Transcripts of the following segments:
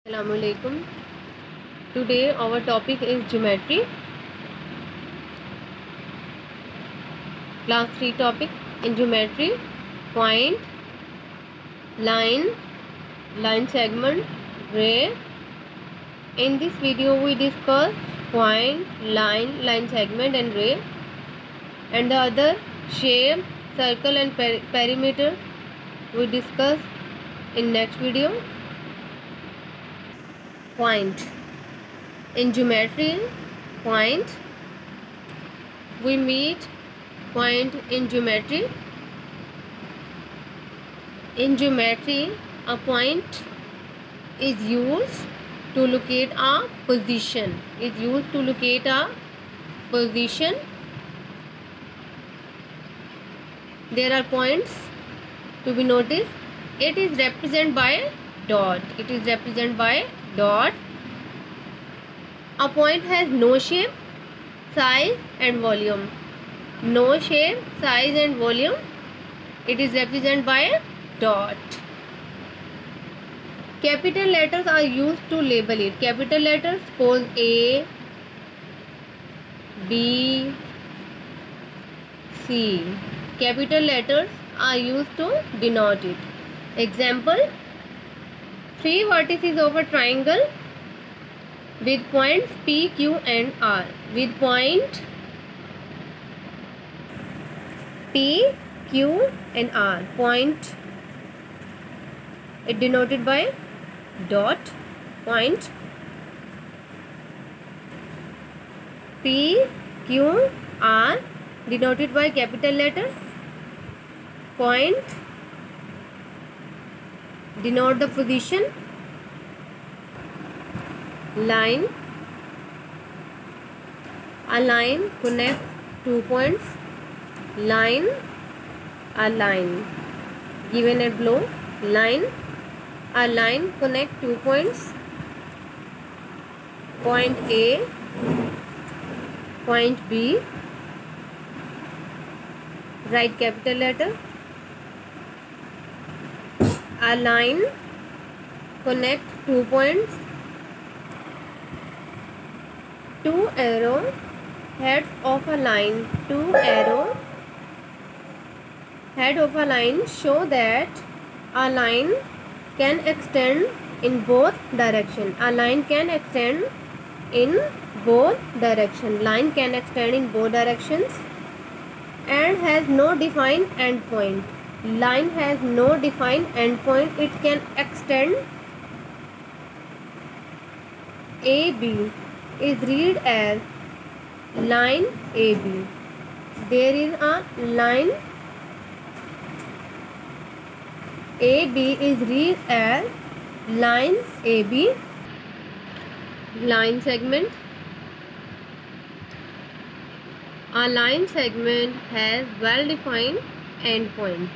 Assalamualaikum. Today our topic is geometry. Class 3 topic in geometry: point, line, line segment, ray. In this video we discuss point, line segment and ray, and the other shape, circle and perimeter we discuss in next video. Point. In geometry, point, we meet point in geometry. In geometry, a point is used to locate a position. There are points to be noticed. It is represented by dot. A point has no shape, size and volume. It is represented by dot. Capital letters are used to label it. Capital letters, suppose A, B, C. Capital letters are used to denote it. Example: 3 vertices of a triangle with points P, Q and R. With point P, Q and R. Point is denoted by dot. Point P, Q, R denoted by capital letters. Point denote the position. Line, a line connects 2 points. Line, a line given at below. Line, a line connect 2 points. Point A, point B. Write capital letter. A line connect 2 points. 2 arrow heads of a line. Head of a line show that a line can extend in both directions. Line can extend in both directions and has no defined endpoint. Line has no defined endpoint. It can extend. AB is read as line AB. There is a line AB is read as line AB. Line segment. A line segment has well-defined endpoint.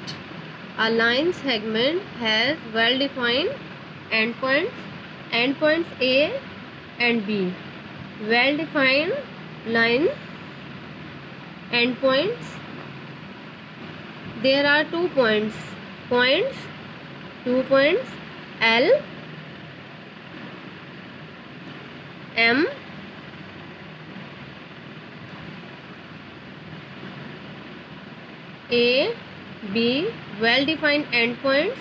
Endpoints A and B. Well-defined line endpoints. There are 2 points. 2 points L, M, A, B. Well-defined endpoints.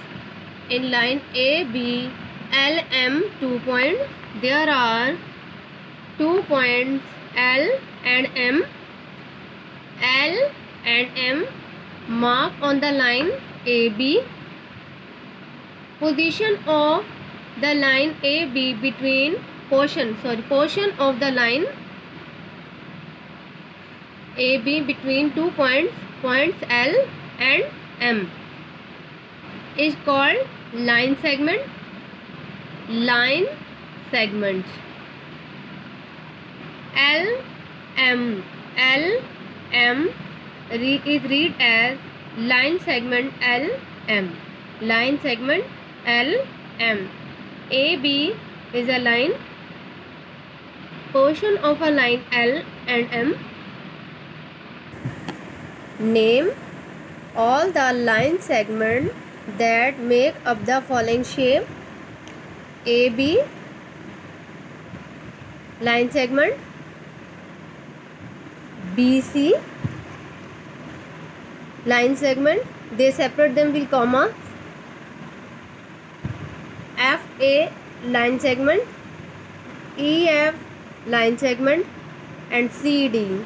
In line A, B, L, M, 2 points. There are 2 points L and M. L and M mark on the line AB. Position of the line AB between portion of the line AB between 2 points L and M is called line segment. L, M is read as line segment L, M. AB is a line. Portion of a line L and M. Name all the line segments that make up the following shape: AB, line segment BC, line segment, they separate them with comma. FA, line segment, EF, line segment, and CD.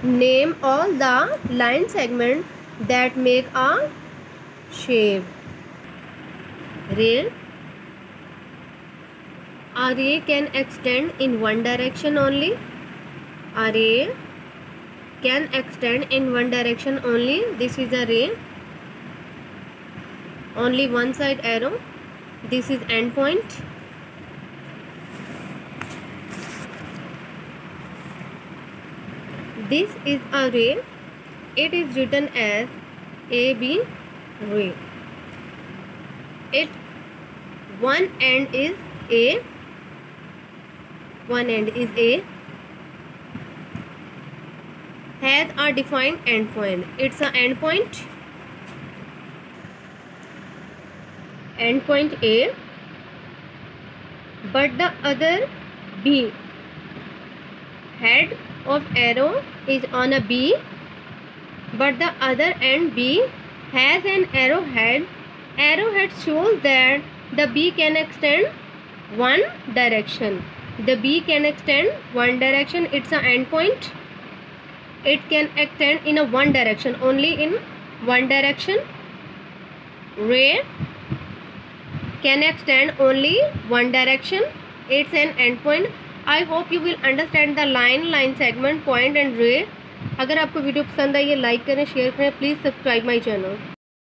Name all the line segments that make a shape. Ray. A ray can extend in one direction only. A ray can extend in one direction only. This is a ray. Only one side arrow. This is endpoint. This is a ray. It is written as AB ray. One end is A. One end is A. Has a defined endpoint. It's an endpoint. Endpoint A. But the other B. Head of arrow is on a B. But the other end B has an arrowhead. Arrowhead shows that the B can extend one direction. The B can extend one direction. It's an endpoint. It can extend in a one direction, only in one direction. Ray can extend only one direction. It's an endpoint. I hope you will understand the line segment, point and ray. अगर आपको video पसंद आई है like करें, share करें. Please subscribe my channel.